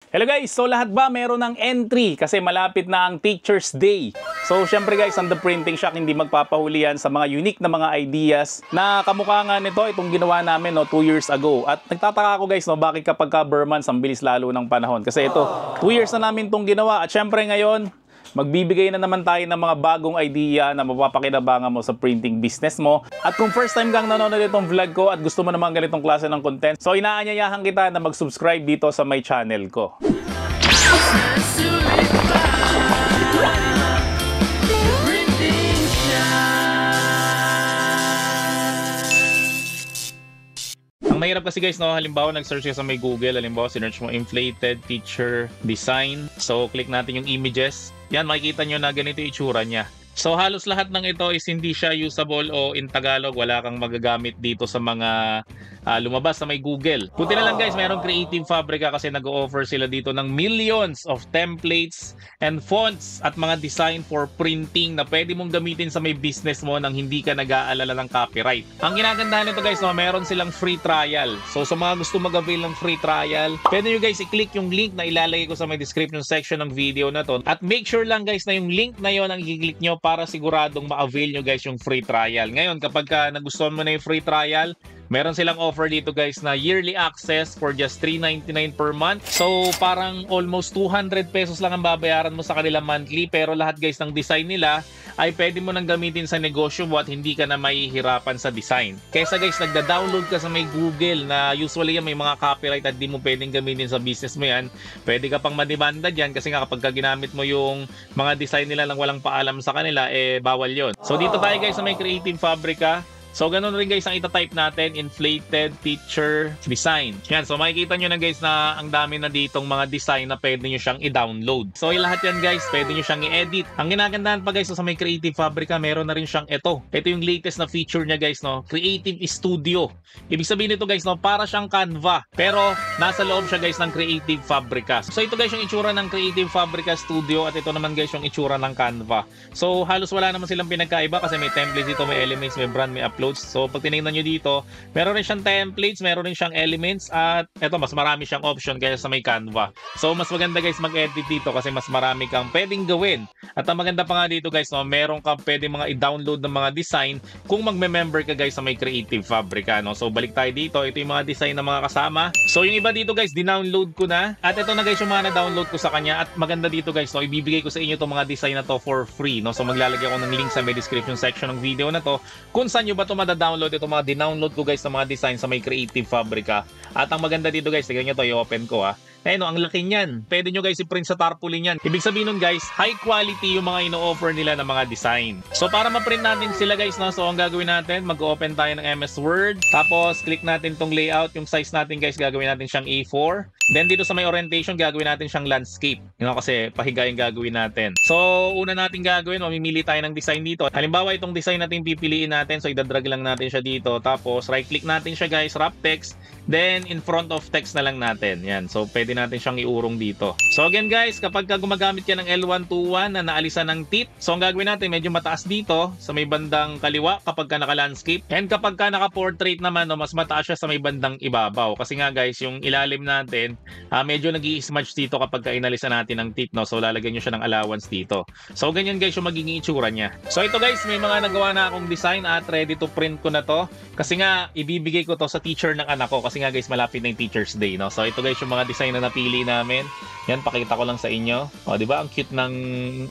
Hello guys! So lahat ba meron ng entry kasi malapit na ang Teacher's Day. So syempre guys, ang The Printing Shack hindi magpapahuli yan sa mga unique na mga ideas na kamukha nga nito itong ginawa namin 2 years ago. At nagtataka ako guys bakit kapag ka Burmans ang bilis lalo ng panahon. Kasi ito, 2 years na namin itong ginawa at syempre ngayon, magbibigay na naman tayo ng mga bagong idea na mapapakinabangan mo sa printing business mo. At kung first time kang nanonood itong vlog ko at gusto mo naman ganitong klase ng content, so inaanyayahan kita na mag-subscribe dito sa my channel ko. Ang mahirap kasi guys, halimbawa nag-search ka sa may Google, halimbawa sinearch mo inflated teacher design. So click natin yung images. Yan, makikita nyo na ganito yung itsura niya. So halos lahat ng ito is hindi siya usable o in Tagalog, wala kang magagamit dito sa mga lumabas sa may Google. Buti na lang guys, mayroong Creative Fabrica kasi nag-o-offer sila dito ng millions of templates and fonts at mga design for printing na pwede mong gamitin sa may business mo nang hindi ka nag-aalala ng copyright. Ang ginagandahan nito guys, meron silang free trial. So sa mga gusto mag-avail ng free trial, pwede nyo guys i-click yung link na ilalagay ko sa may description section ng video na to. At make sure lang guys na yung link na yon ang i-click nyo para siguradong ma-avail nyo guys yung free trial. Ngayon, kapag nagustuhan mo na yung free trial, meron silang offer dito guys na yearly access for just $3.99 per month. So parang almost 200 pesos lang ang babayaran mo sa kanila monthly. Pero lahat guys ng design nila ay pwede mo nang gamitin sa negosyo mo at hindi ka na mahihirapan sa design. Kaysa guys nagda-download ka sa may Google na usually yan may mga copyright at di mo pwedeng gamitin sa business mo yan. Pwede ka pang mademanda dyan kasi nga kapag ginamit mo yung mga design nila lang walang paalam sa kanila, bawal yon. So dito tayo guys sa may Creative Fabrica. So ganun rin guys ang itatype natin, inflated teacher design. Yan, so makikita nyo na guys na ang dami na ditong mga design na pwede nyo siyang i-download. So lahat yan guys, pwede nyo siyang i-edit. Ang ginagandahan pa guys sa may Creative Fabrica, meron na rin siyang ito. Ito yung latest na feature niya guys, Creative Studio. Ibig sabihin nito guys, para siyang Canva. Pero nasa loob siya guys ng Creative Fabrica. So ito guys yung itsura ng Creative Fabrica Studio at ito naman guys yung itsura ng Canva. So halos wala naman silang pinagkaiba kasi may templates dito, may elements, may brand, may uploads. So pag tinignan nyo dito, meron rin siyang templates, meron rin siyang elements at eto mas marami siyang option kaya sa may Canva. So mas maganda guys mag-edit dito kasi mas marami kang pwedeng gawin. At ang maganda pa nga dito guys, meron kang pwedeng mga i-download ng mga design kung magme-member ka guys sa may Creative Fabrica. So balik tayo dito, ito yung mga design ng mga kasama. So yung iba dito guys, dinownload ko na. At ito na guys yung mga na-download ko sa kanya. At maganda dito guys, ibibigay ko sa inyo itong mga design na to for free. So maglalagay ako ng link sa may description section ng video na to kung saan nyo ba ito mada-download, ito mga dinownload ko guys sa mga design sa may Creative Fabrica. At ang maganda dito guys, tignan nyo to, i-open ko Ayun, ang laki niyan. Pwede nyo guys i-print sa tarpaulin yan. Ibig sabihin nun guys, high quality yung mga ino-offer nila ng mga design. So para ma-print natin sila guys, so ang gagawin natin, mag-open tayo ng MS Word. Tapos click natin tong layout. Yung size natin guys, gagawin natin siyang A4. Then dito sa may orientation, gagawin natin siyang landscape. Kasi pahiga yung gagawin natin. So una natin gagawin, mamimili tayo ng design dito. Halimbawa itong design natin pipiliin natin. So idadrag lang natin siya dito. Tapos right click natin siya guys, wrap text. Then in front of text na lang natin. Yan. So pwede natin siyang iurong dito. So again guys, kapag gumagamit ka ng L121 na naalisan ng teeth, so ang gagawin natin medyo mataas dito sa may bandang kaliwa kapag ka naka-landscape. And kapag ka naka-portrait naman, mas mataas siya sa may bandang ibabaw. Kasi nga guys, yung ilalim natin, medyo nag-i-smudge dito kapag ka inalisan natin ng teeth. So lalagyan nyo siya ng allowance dito. So ganyan guys yung magiging itsura niya. So ito guys, may mga nagawa na akong design at ready to print ko na to. Kasi nga, ibibigay ko to sa teacher ng anak ko. Kasi nga guys, malapit na yung Teacher's Day. So ito guys, yung mga design na napili namin. Yan, pakita ko lang sa inyo. Diba? Ang cute ng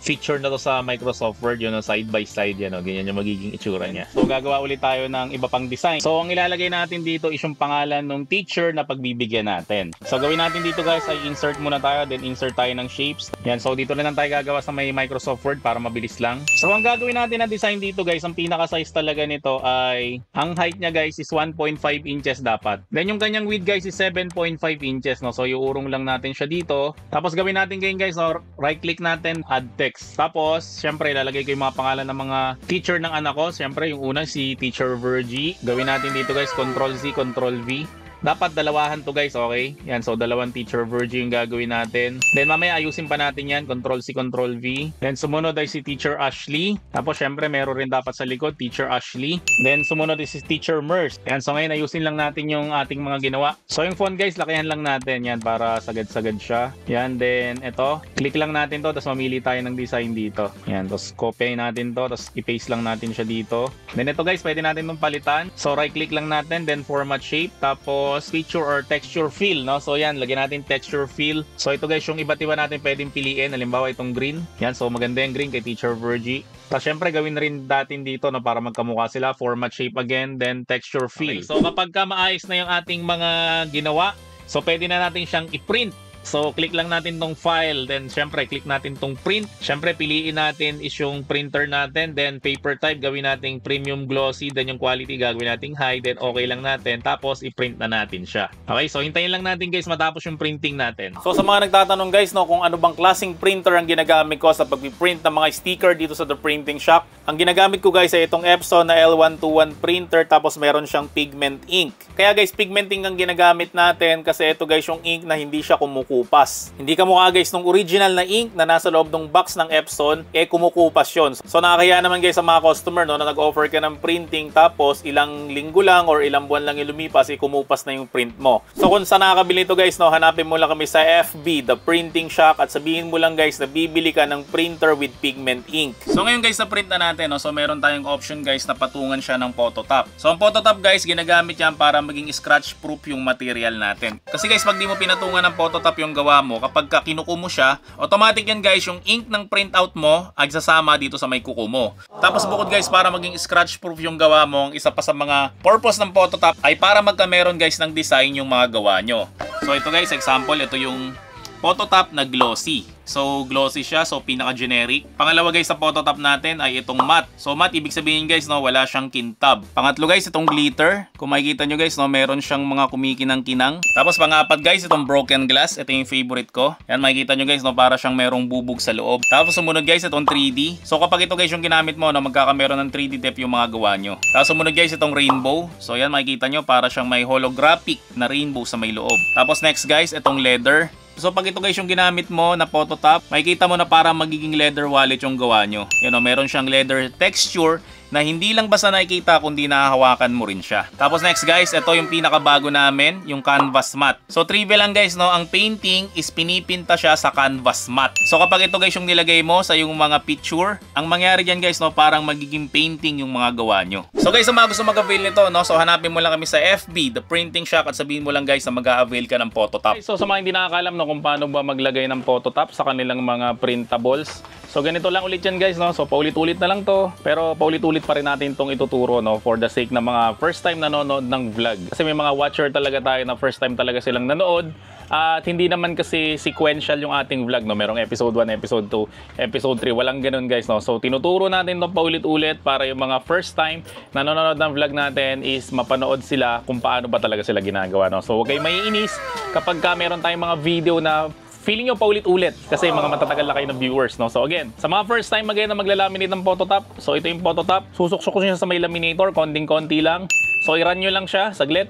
feature na to sa Microsoft Word. Side by side. Ganyan yung magiging itsura niya. So gagawa ulit tayo ng iba pang design. So ang ilalagay natin dito is yung pangalan ng teacher na pagbibigyan natin. So gawin natin dito guys ay insert muna tayo. Then insert tayo ng shapes. Yan. So dito na lang tayo gagawa sa may Microsoft Word para mabilis lang. So ang gagawin natin na design dito guys, ang pinaka-size talaga nito ay ang height niya guys is 1.5 inches dapat. Then yung kanyang width guys is 7.5 inches. So iurong lang natin siya dito. Tapos gawin natin ngayon guys, right click natin, add text. Tapos syempre ilalagay ko yung mga pangalan ng mga teacher ng anak ko. Syempre yung una si Teacher Virgie. Gawin natin dito guys, Ctrl Z, Ctrl V. dapat dalawahan to guys, okay? Yan, so dalawang Teacher Virgie yung gagawin natin. Then mamaya ayusin pa natin yan, Control C, Control V. Then sumunod ay si Teacher Ashley. Tapos syempre meron rin dapat sa likod, Teacher Ashley. Then sumunod ay si Teacher Merce. Yan, so ngayon ayusin lang natin yung ating mga ginawa. So yung font guys, lakihan lang natin yan para sagad-sagad siya. Yan, then ito, click lang natin to, tapos mamili tayo ng design dito. Yan, tapos copy natin to, tapos i-paste lang natin siya dito. Then ito guys, pwede natin itong palitan. So right click lang natin, then format shape, tapos feature or texture fill, no? So yan, lagyan natin texture fill. So ito guys, yung iba't iba natin pwedeng piliin. Halimbawa itong green. Yan, so maganda yung green kay Teacher Virgie. Tapos syempre gawin rin natin dito na para magkamukha sila. Format shape again, then texture fill. Okay, so kapag ka maayos na yung ating mga ginawa, so pwede na natin siyang i-print. So, click lang natin tong file. Then, syempre, click natin tong print. Syempre, piliin natin is yung printer natin. Then, paper type, gawin natin premium glossy. Then, yung quality, gagawin natin high. Then, okay lang natin. Tapos, i-print na natin siya. Okay, so hintayin lang natin guys matapos yung printing natin. So, sa mga nagtatanong guys, no, kung ano bang klaseng printer ang ginagamit ko sa pag-print ng mga sticker dito sa The Printing Shop. Ang ginagamit ko guys ay itong Epson na L121 printer. Tapos, meron siyang pigment ink. Kaya guys, pigment ink ang ginagamit natin kasi ito guys yung ink na hindi siya kumukupas. Hindi kamukha guys nung original na ink na nasa loob ng box ng Epson, kumukupas yun. So nakakaya naman guys sa mga customer, no, na nag-offer ka ng printing tapos ilang linggo lang or ilang buwan lang yung lumipas, kumupas na yung print mo. So kung saan nakakabili ito guys, no, hanapin mo lang kami sa FB, The Printing Shop, at sabihin mo lang guys na bibili ka ng printer with pigment ink. So ngayon guys, sa print na natin, no, so meron tayong option guys na patungan siya ng phototop. So ang phototop guys, ginagamit yan para maging scratch proof yung material natin. Kasi guys, pag di mo pinatungan ng phototop yung gawa mo, kapag kinuko mo siya, automatic yan guys, yung ink ng printout mo ay sasama dito sa may kuko mo. Tapos bukod guys, para maging scratch proof yung gawa mo, ang isa pa sa mga purpose ng phototop ay para magkameron guys ng design yung mga gawa nyo. So ito guys, example, ito yung phototop na glossy. So, glossy siya. So, pinaka-generic. Pangalawa guys, sa phototop natin ay itong matte. So, matte, ibig sabihin guys, no, wala siyang kintab. Pangatlo guys, itong glitter. Kung makikita nyo guys, no, meron siyang mga kumikinang-kinang. Tapos, pangapat guys, itong broken glass. Ito yung favorite ko. Yan, makikita nyo guys, no, para siyang merong bubog sa loob. Tapos, sumunod guys, itong 3D. So, kapag ito guys yung ginamit mo, no, magkakameron ng 3D tape yung mga gawa nyo. Tapos, sumunod guys, itong rainbow. So, yan, makikita nyo, para siyang may holographic na rainbow sa may loob. Tapos, next guys, itong leather. So pag ito guys yung ginamit mo na phototop, makikita mo na para magiging leather wallet yung gawa nyo. You know, meron siyang leather texture na hindi lang basta nakikita kundi nahahawakan mo rin siya. Tapos next guys, ito yung pinakabago namin, yung canvas matte. So trivia lang guys, no, ang painting is pinipinta siya sa canvas matte. So kapag ito guys yung nilagay mo sa yung mga picture, ang mangyari diyan guys, no, parang magiging painting yung mga gawa nyo. So guys, sa mga gusto mag-avail nito, no, so hanapin mo lang kami sa FB, The Printing Shop, at sabihin mo lang guys na mag-a-avail ka ng phototop. Okay, so sa mga hindi nakakalam, no, kung paano ba maglagay ng phototop sa kanilang mga printables. So ganito lang ulit yan guys, no? So paulit-ulit na lang to, pero paulit-ulit pa rin natin itong ituturo, no, for the sake ng mga first time nanonood ng vlog. Kasi may mga watcher talaga tayo na first time talaga silang nanood. At hindi naman kasi sequential yung ating vlog, no? Merong episode 1, episode 2, episode 3. Walang ganun guys, no? So tinuturo natin itong paulit-ulit para yung mga first time nanonood ng vlog natin is mapanood sila kung paano ba talaga sila ginagawa, no? So huwag kayong maiinis kapag ka meron tayong mga video na feeling nyo paulit-ulit kasi mga matatagal na kayo ng viewers, no? So again, sa mga first time again na maglalaminate ng phototop, so ito yung phototop, susok-sok nyo siya sa may laminator, konting-konti lang. So i-run nyo lang siya, saglit,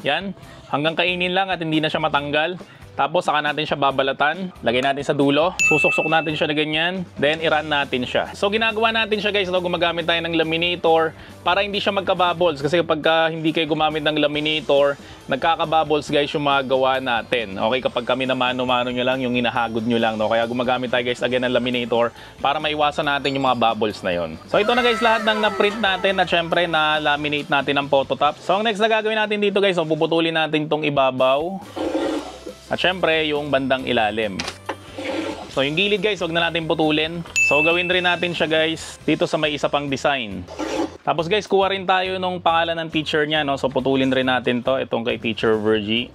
yan, hanggang kainin lang at hindi na siya matanggal. Tapos saka natin siya babalatan, lagay natin sa dulo, susok-sok natin siya na ganyan, then i-run natin siya. So ginagawa natin siya guys, no, gumagamit tayo ng laminator para hindi siya magka-bubbles. Kasi kapag hindi kayo gumamit ng laminator, nagkaka-bubbles guys yung mga gawa natin. Okay, kapag kami na mano-mano nyo lang, yung hinahagod nyo lang, no? Kaya gumagamit tayo guys again ng laminator para maiwasan natin yung mga bubbles na yon. So ito na guys lahat ng na-print natin at syempre na-laminate natin ng phototop. So ang next na gagawin natin dito guys, so puputulin natin tong ibabaw. At syempre, yung bandang ilalim. So, yung gilid guys, huwag na natin putulin. So, gawin rin natin siya guys dito sa may isa pang design. Tapos guys, kuha rin tayo nung pangalan ng teacher niya, no? So, putulin rin natin to. Itong kay Teacher Virgie.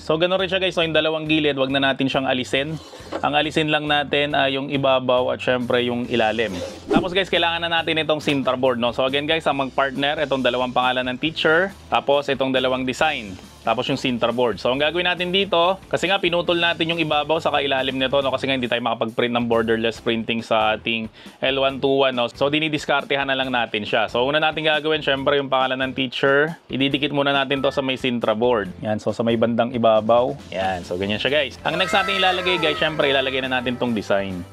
So, ganoon rin siya guys. So, yung dalawang gilid, huwag na natin siyang alisin. Ang alisin lang natin ay yung ibabaw at syempre yung ilalim. Tapos guys, kailangan na natin itong sinterboard, no? So, again guys, ang mag-partner, itong dalawang pangalan ng teacher. Tapos, itong dalawang design. tapos yung Sintra board. So ang gagawin natin dito, kasi nga pinutol natin yung ibabaw sa kailalim nito, no? Kasi nga hindi tayo makapag-print ng borderless printing sa ating L121, no? So dinidiskartehan na lang natin siya. So una natin gagawin, syempre yung pangalan ng teacher, ididikit muna natin to sa may Sintra board. Yan, so sa may bandang ibabaw. Yan, so ganyan siya guys. Ang next natin ilalagay guys, syempre ilalagay na natin tong design.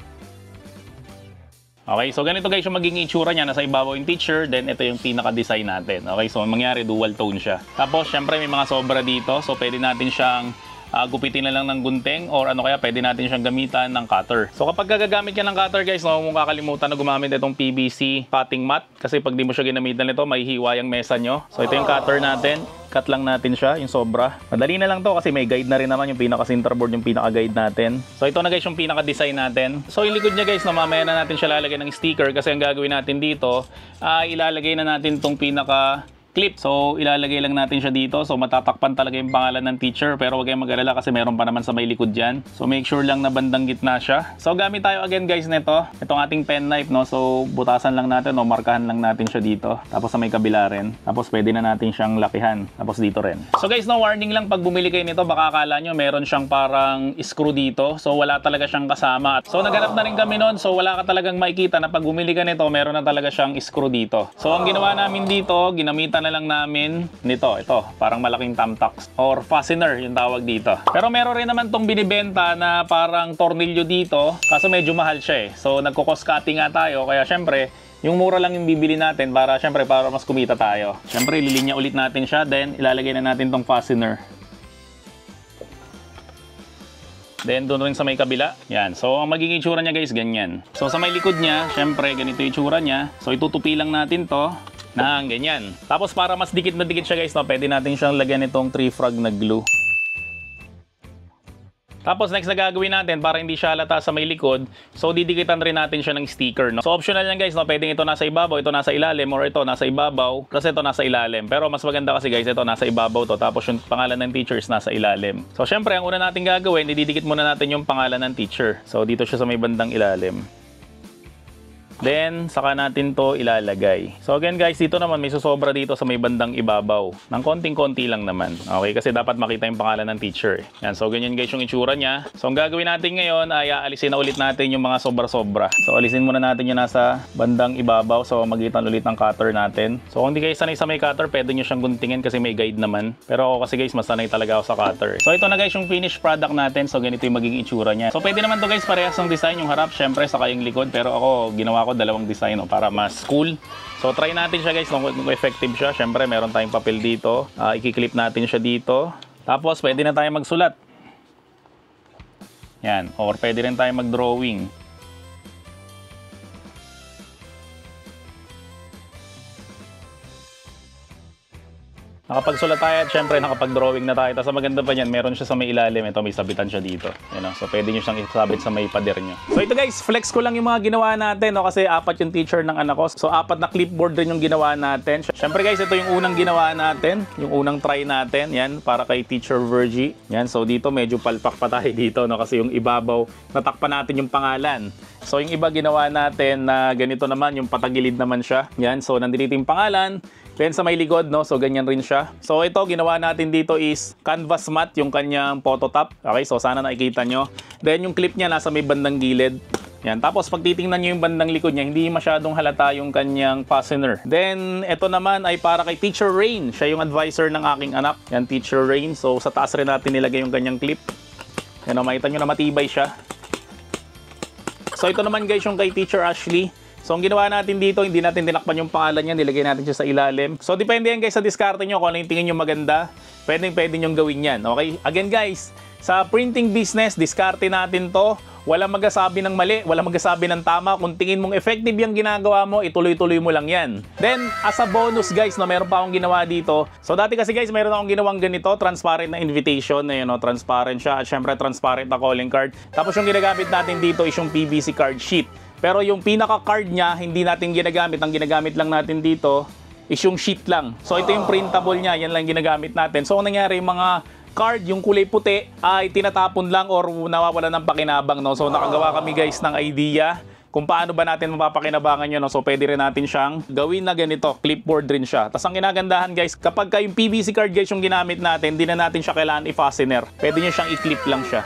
Okay, so ganito guys yung magiging itsura niya. Nasa ibabaw yung teacher, then ito yung pinaka-design natin. Okay, so mangyari dual tone siya. Tapos syempre may mga sobra dito, so pwede natin siyang gupitin na lang ng gunting or ano kaya pwede natin siyang gamitan ng cutter. So kapag gagamit ka ng cutter guys, huwag mong kakalimutan na gumamit itong PVC cutting mat kasi pag di mo siya ginamitan nito, mahihiwa yung mesa nyo. So ito yung cutter natin. Cut lang natin siya, yung sobra. Madali na lang to kasi may guide na rin naman yung pinaka-center board, yung pinaka-guide natin. So ito na guys yung pinaka-design natin. So yung likod niya guys, mamaya na natin siya lalagyan ng sticker kasi ang gagawin natin dito, ilalagay na natin tong pinaka clip. So, ilalagay lang natin siya dito. So, matatakpan talaga yung pangalan ng teacher. Pero huwag kayong mag-alala kasi meron pa naman sa may likod dyan. So, make sure lang na bandang gitna siya. So, gamit tayo again guys nito. Itong ating pen knife, no? So, butasan lang natin, no? Markahan lang natin siya dito. Tapos sa may kabila rin. Tapos, pwede na natin siyang lakihan. Tapos dito rin. So, guys, no warning lang pag bumili kayo nito. Baka akala nyo meron siyang parang screw dito. So, wala talaga siyang kasama. So, naghanap na rin kami nun. So, wala ka talagang makikita na pag bumili ka nito, meron na talaga siyang screw dito. So, ang ginawa namin dito, ginamitan na lang namin ito, parang malaking thumbtacks or fastener yung tawag dito. Pero meron rin naman tong binibenta na parang tornilyo dito, kaso medyo mahal siya eh. So nagko-cost cutting nga tayo, kaya syempre yung mura lang yung bibili natin para syempre para mas kumita tayo. Syempre ililinya ulit natin siya, then ilalagay na natin tong fastener. Then doon rin sa may kabila. Yan. So ang magiging itsura niya guys, ganyan. So sa may likod niya, syempre ganito yung itsura niya. So itutupi lang natin to ng ganyan. Tapos para mas dikit na dikit siya guys, no, pwede natin siyang lagyan itong 3 frog na glue. Tapos next na gagawin natin para hindi siya halata sa may likod, so didikitan rin natin siya ng sticker, no? So optional yan guys, no? Pwedeng ito nasa ibabaw, ito nasa ilalim, or ito nasa ibabaw, kasi ito nasa ilalim. Pero mas maganda kasi guys, ito nasa ibabaw to, tapos yung pangalan ng teacher is nasa ilalim. So syempre, ang una natin gagawin, didikit muna natin yung pangalan ng teacher. So dito siya sa may bandang ilalim. Then, saka natin to ilalagay. So again guys, dito naman may susobra dito sa may bandang ibabaw. Ng konting-konti lang naman. Okay, kasi dapat makita yung pangalan ng teacher. Yan, so ganyan guys yung itsura niya. So ang gagawin natin ngayon ay aalisin na ulit natin yung mga sobra-sobra. So alisin muna natin yung nasa bandang ibabaw. So magitan ulit ng cutter natin. So kung hindi kayo sanay sa may cutter, pwede nyo siyang guntingin kasi may guide naman. Pero ako kasi guys, mas sanay talaga ako sa cutter. So ito na guys yung finished product natin. So ganito yung magiging itsura niya. So pwede naman to guys, parehas ng design. Yung harap, syempre, saka yung likod. Pero ako, ginawa ko dalawang design, no, para mas cool. So try natin siya guys kung effective siya. Syempre meron tayong papel dito. I-clip natin siya dito. Tapos pwede na tayo magsulat. Yan. Or pwede rin tayo mag-drawing. Nakapagsulat tayo at syempre nakapag-drawing na tayo. Tapos maganda pa niyan, meron siya sa may ilalim. Ito, may sabitan siya dito. You know? So pwede nyo siyang isabit sa may pader nyo. So ito guys, flex ko lang yung mga ginawa natin. No? Kasi 4 yung teacher ng anak ko. So 4 na clipboard rin yung ginawa natin. Syempre guys, ito yung unang ginawa natin. Yung unang try natin. Yan, para kay Teacher Virgie. Yan, so dito medyo palpak pa tayo dito. No? Kasi yung ibabaw, natakpan natin yung pangalan. So yung iba ginawa natin na ganito naman, yung patagilid naman siya. Yan, so nandito yung pangalan. Then sa may likod, no? So ganyan rin siya. So ito, ginawa natin dito is canvas mat, yung kanyang photo top. Okay, so sana nakikita nyo. Then yung clip niya nasa may bandang gilid. Yan. Tapos pag titingnan nyo yung bandang likod niya, hindi masyadong halata yung kanyang fastener. Then ito naman ay para kay Teacher Rain. Siya yung advisor ng aking anak. Yan, Teacher Rain. So sa taas rin natin nilagay yung kanyang clip. Yan, makita nyo na matibay siya. So ito naman guys yung kay Teacher Ashley. So ang ginawa natin dito, hindi natin tinakpan yung pangalan niya, nilagay natin siya sa ilalim. So depende yan guys sa diskarte nyo kung ano yung tingin nyo maganda. Pwede nyo gawin yan. Okay? Again guys, sa printing business, diskarte natin to. Walang magsasabi ng mali, walang magsasabi ng tama. Kung tingin mong effective yung ginagawa mo, ituloy-tuloy mo lang yan. Then, as a bonus guys, no, meron pa akong ginawa dito. So dati kasi guys, meron akong ginawang ganito, transparent na invitation, na yun, no, transparent siya. At syempre, transparent na calling card. Tapos yung ginagamit natin dito is yung PVC card sheet. Pero yung pinaka-card niya, hindi natin ginagamit. Ang ginagamit lang natin dito is yung sheet lang. So ito yung printable niya, yan lang ginagamit natin. So ang nangyari, yung mga card, yung kulay puti, ay tinatapon lang or nawawala ng pakinabang. No? So nakagawa kami guys ng idea. kung paano ba natin mapapakinabangan yun. No? So pwede rin natin siyang gawin na ganito, clipboard rin siya. Tapos ang ginagandahan guys, kapag yung PVC card guys yung ginamit natin, di na natin siya kailangan i-fastener. Pwede nyo siyang i-clip lang siya.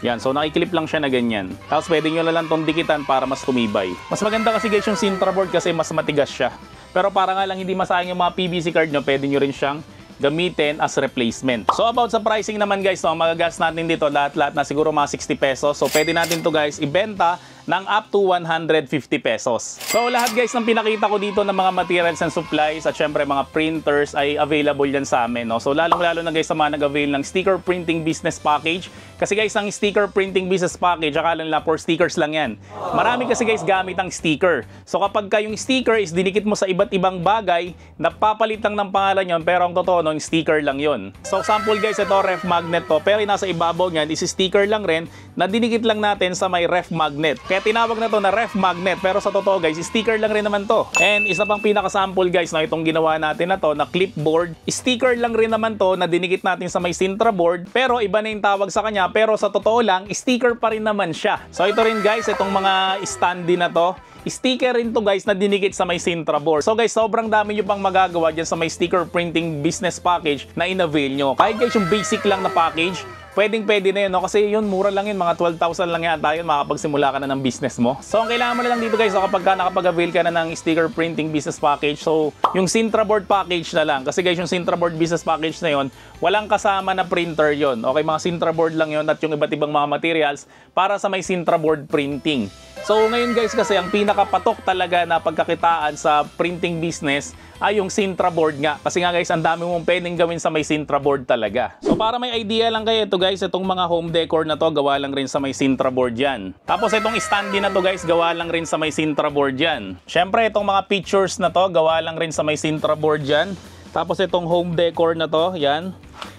Yan, so nakiklip lang siya na ganyan. Tapos pwede nyo na lang tong dikitan para mas tumibay. Mas maganda kasi guys yung Sintra board kasi mas matigas siya. Pero para nga lang hindi masayang yung mga PVC card nyo, pwede nyo rin siyang gamitin as replacement. So about sa pricing naman guys, no, magagas natin dito lahat-lahat na siguro mga 60 pesos. So pwede natin to guys ibenta ng up to 150 pesos. So lahat guys ng pinakita ko dito ng mga materials and supplies at syempre mga printers ay available yan sa amin. No? So lalong-lalo na guys sa mga nag-avail ng sticker printing business package. Kasi guys ang sticker printing business package, akala nila for stickers lang yan. Marami kasi guys gamit ang sticker. So kapag yung sticker is dinikit mo sa iba't ibang bagay, napapalit lang ng pangalan yon pero ang totoo yung sticker lang yon. So sample guys, ito ref magnet to, pero nasa ibabaw niyan is sticker lang rin na dinikit lang natin sa may ref magnet. Kaya tinawag na to na ref magnet, pero sa totoo guys, sticker lang rin naman to. And isa pang pinaka-sample guys na itong ginawa natin na to na clipboard, sticker lang rin naman to na dinikit natin sa may Sintra board, pero iba na yung tawag sa kanya, pero sa totoo lang, sticker pa rin naman siya. So ito rin guys, itong mga standee na to, sticker rin to guys na dinikit sa may Sintra board. So guys, sobrang dami nyo pang magagawa dyan sa may sticker printing business package na in-avail nyo. Kahit guys yung basic lang na package, pwede na yun, no? Kasi yun, mura lang yun, mga 12,000 lang yan tayo, makapagsimula ka na ng business mo. So ang kailangan mo na lang dito guys, so, kapag nakapag-avail ka na ng sticker printing business package, so yung Sintra board package na lang. Kasi guys, yung Sintra board business package na yun, walang kasama na printer yun. Okay, mga Sintra board lang yun at yung iba't ibang mga materials para sa may Sintra board printing. So ngayon guys, kasi ang pinakapatok talaga na pagkakitaan sa printing business ay yung Sintra board nga. Kasi nga guys, ang dami mong pwedeng gawin sa may Sintra board talaga. So para may idea lang kayo, ito guys, itong mga home decor na to, gawa lang rin sa may Sintra board yan. Tapos itong standee na to guys, gawa lang rin sa may Sintra board yan. Syempre itong mga pictures na to, gawa lang rin sa may Sintra board yan. Tapos itong home decor na to, yan.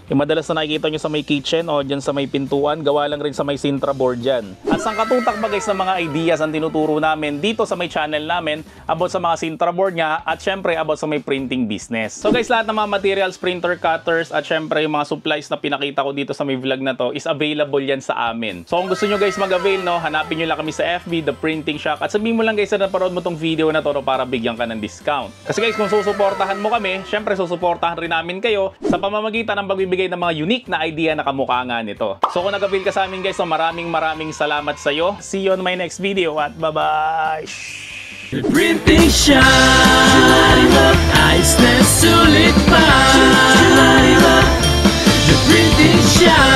Yung madalas na nakikita nyo sa may kitchen o dyan sa may pintuan, gawa lang rin sa may Sintra board dyan. At sang katutak ba guys ng mga ideas ang tinuturo namin dito sa may channel namin about sa mga Sintra board nga at syempre about sa may printing business. So guys, lahat ng mga materials, printer, cutters at syempre yung mga supplies na pinakita ko dito sa may vlog na to is available yan sa amin. So kung gusto nyo guys mag-avail, no, hanapin nyo lang kami sa FB, The Printing Shop, at sabihin mo lang guys na naparod mo tong video na to, no, para bigyan ka ng discount. Kasi guys, kung susuportahan mo kami, syempre susuportahan rin namin kayo sa pamamagitan ng pagbibigay ng mga unique na idea na kamukha nga nito. So kung nag-avail ka sa amin guys, so maraming salamat sa iyo. See you on my next video at bye-bye! The Printing Shop, ayos na sulit pa. The Printing Shop.